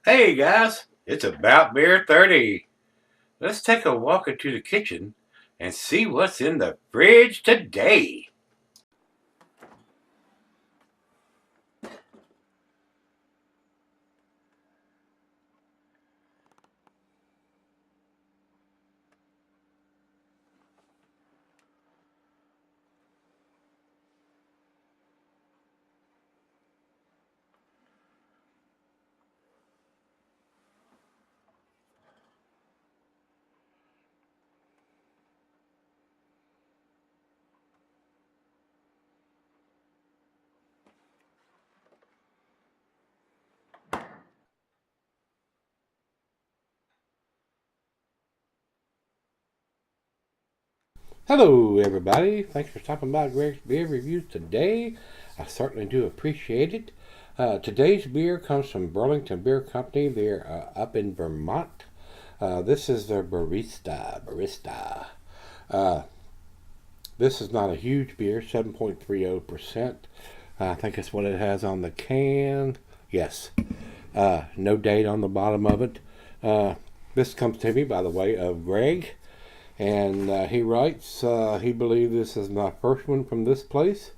Hey guys, it's About Beer 30. Let's take a walk into the kitchen and see what's in the fridge today. Hello, everybody. Thanks for stopping by Gregsbeerreviews today. I certainly do appreciate it. Today's beer comes from Burlington Beer Company. They're up in Vermont. This is their Barista. Uh, this is not a huge beer, 7.30%. I think it's what it has on the can. Yes. No date on the bottom of it. This comes to me by the way of Greg. And he writes, he believes this is my first one from this place.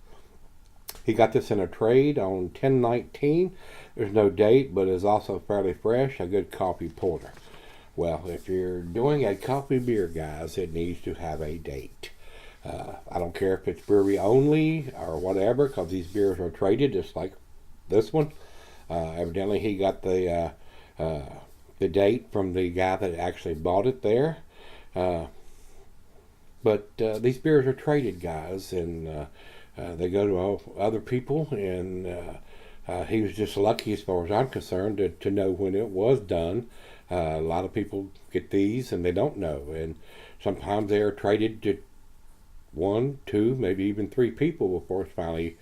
He got this in a trade on 10/19. There's no date, but is also fairly fresh, a good coffee porter. Well, if you're doing a coffee beer, guys, it needs to have a date. I don't care if it's brewery only or whatever, because these beers are traded just like this one. Evidently, he got the date from the guy that actually bought it there. But these beers are traded, guys, and they go to other people, and he was just lucky, as far as I'm concerned, to know when it was done. A lot of people get these, and they don't know, and sometimes they are traded to one, two, maybe even three people before it's finally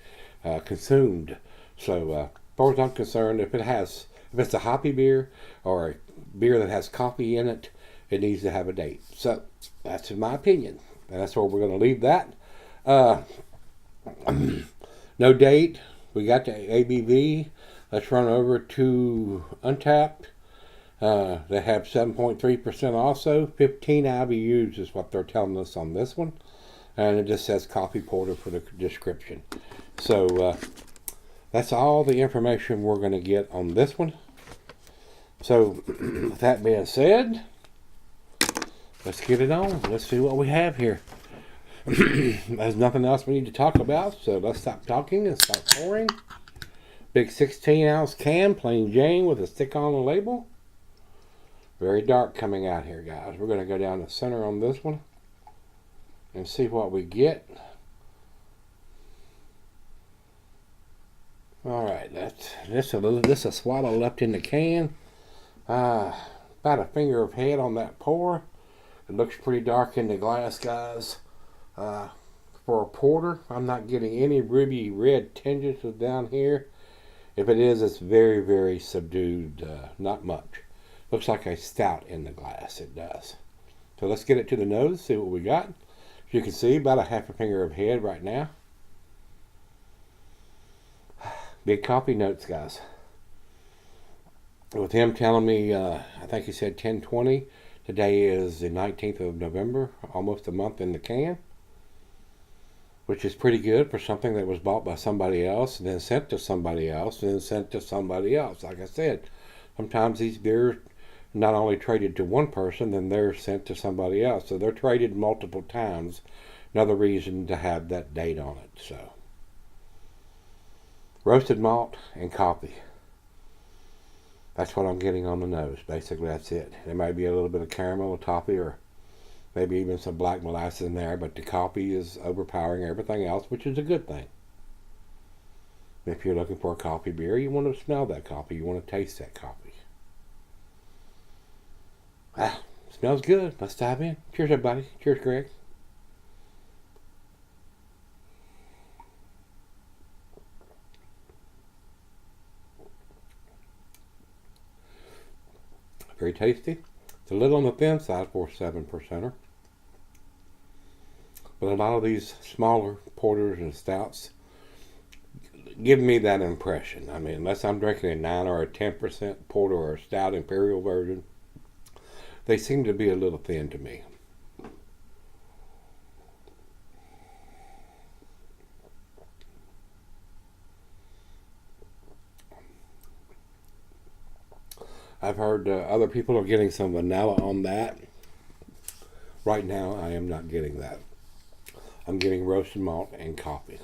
consumed. So, as far as I'm concerned, if it's a hoppy beer or a beer that has coffee in it, it needs to have a date. So, that's in my opinion. And that's where we're going to leave that. No date. We got the ABV. Let's run over to Untapped. They have 7.3% also. 15 IBUs is what they're telling us on this one. And it just says coffee porter for the description. So that's all the information we're going to get on this one. So with that being said, let's get it on. Let's see what we have here. There's nothing else we need to talk about, so let's stop talking and start pouring. Big 16-ounce can, plain Jane, with a stick on the label. Very dark coming out here, guys. We're going to go down the center on this one and see what we get. All right, that's a swallow left in the can. About a finger of head on that pour. It looks pretty dark in the glass, guys. For a porter, I'm not getting any ruby red tinges down here. If it is, it's very, very subdued. Not much. Looks like a stout in the glass. It does. So let's get it to the nose, see what we got. As you can see, about a half a finger of head right now. Big coffee notes, guys. With him telling me, I think he said 10/20. Today is the 19th of November, almost a month in the can, which is pretty good for something that was bought by somebody else and then sent to somebody else and then sent to somebody else. Like I said, sometimes these beers not only traded to one person, then they're sent to somebody else. So they're traded multiple times. Another reason to have that date on it. So, roasted malt and coffee. That's what I'm getting on the nose. Basically, that's it. There might be a little bit of caramel or toffee or maybe even some black molasses in there, but the coffee is overpowering everything else, which is a good thing. If you're looking for a coffee beer, you want to smell that coffee. You want to taste that coffee. Smells good. Let's dive in. Cheers, everybody. Cheers, Greg. Very tasty. It's a little on the thin side for a 7%er. But a lot of these smaller porters and stouts give me that impression. I mean, unless I'm drinking a 9 or a 10% porter or a stout imperial version, they seem to be a little thin to me. I've heard other people are getting some vanilla on that. Right now, I am not getting that. I'm getting roasted malt and coffee.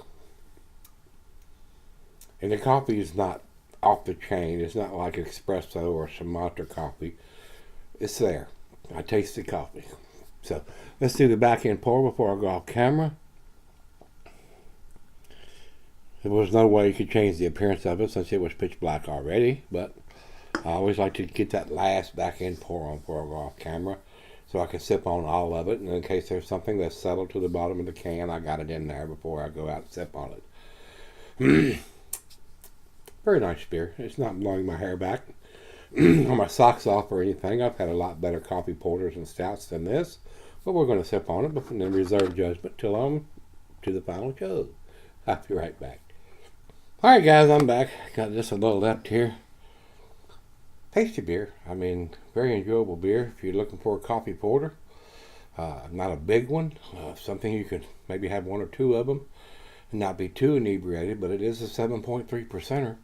And the coffee is not off the chain. It's not like espresso or Sumatra coffee. It's there. I taste the coffee. So let's do the back end pour before I go off camera. There was no way you could change the appearance of it since it was pitch black already, but I always like to get that last back end pour on before I go off camera so I can sip on all of it, and in case there's something that's settled to the bottom of the can, I got it in there before I go out and sip on it. Very nice beer. It's not blowing my hair back or my socks off or anything. I've had a lot better coffee porters and stouts than this, but we're going to sip on it and then reserve judgment till I'm to the final show. I'll be right back. Alright guys, I'm back. Got just a little left here. Tasty beer. I mean, very enjoyable beer if you're looking for a coffee porter. Not a big one. Something you could maybe have one or two of them and not be too inebriated, but it is a 7.3%er.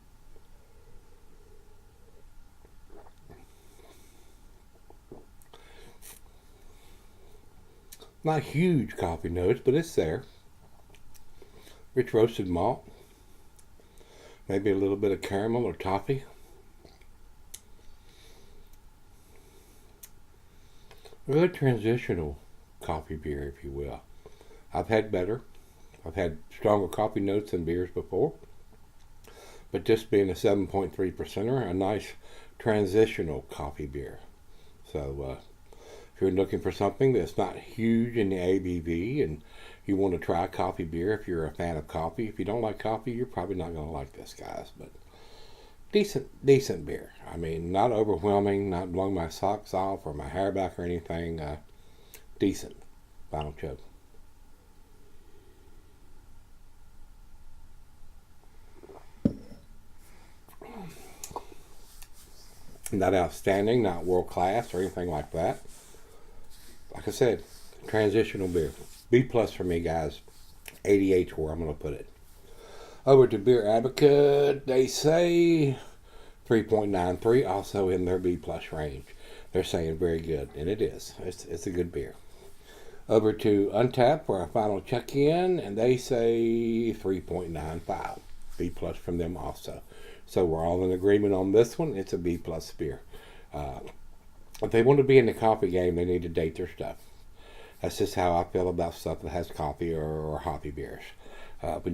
Not huge coffee notes, but it's there. Rich roasted malt. Maybe a little bit of caramel or toffee. A good transitional coffee beer, if you will. I've had better. I've had stronger coffee notes than beers before. But this being a 7.3%er, a nice transitional coffee beer. So if you're looking for something that's not huge in the ABV and you want to try a coffee beer, if you're a fan of coffee, if you don't like coffee, you're probably not going to like this, guys. But decent beer. I mean, not overwhelming, not blowing my socks off or my hair back or anything. Decent. Final chug. Not outstanding, not world class or anything like that. Like I said, transitional beer. B plus for me, guys. 88 where I'm going to put it. Over to Beer Advocate, they say 3.93, also in their B plus range. They're saying very good, and it is. It's a good beer. Over to Untapped for our final check-in, and they say 3.95. B plus from them also. So we're all in agreement on this one. It's a B plus beer. If they want to be in the coffee game, they need to date their stuff. That's just how I feel about stuff that has coffee or hoppy beers. We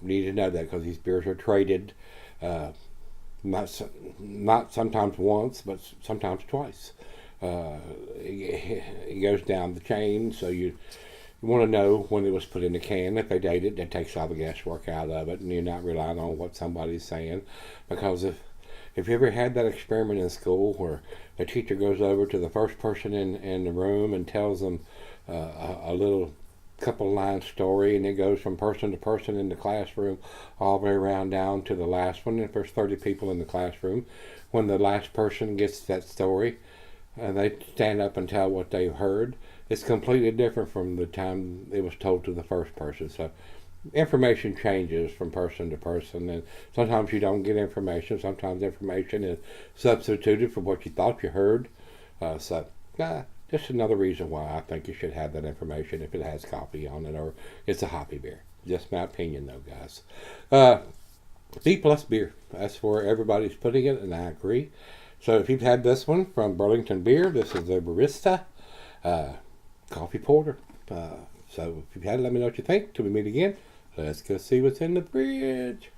need to know that because these beers are traded not sometimes once, but sometimes twice. It goes down the chain, so you want to know when it was put in the can. If they date it, that takes all the guesswork out of it, and you're not relying on what somebody's saying. Because if you ever had that experiment in school where the teacher goes over to the first person in the room and tells them a little couple line story, and it goes from person to person in the classroom all the way around down to the last one. If there's 30 people in the classroom, when the last person gets that story, they stand up and tell what they've heard. It's completely different from the time it was told to the first person. So information changes from person to person, and sometimes you don't get information. Sometimes information is substituted for what you thought you heard. Just another reason why I think you should have that information if it has coffee on it or it's a hoppy beer. Just my opinion, though, guys. B plus beer. That's where everybody's putting it, and I agree. So if you've had this one from Burlington Beer, this is the Barista coffee porter. So if you've had it, let me know what you think. Till we meet again, let's go see what's in the fridge.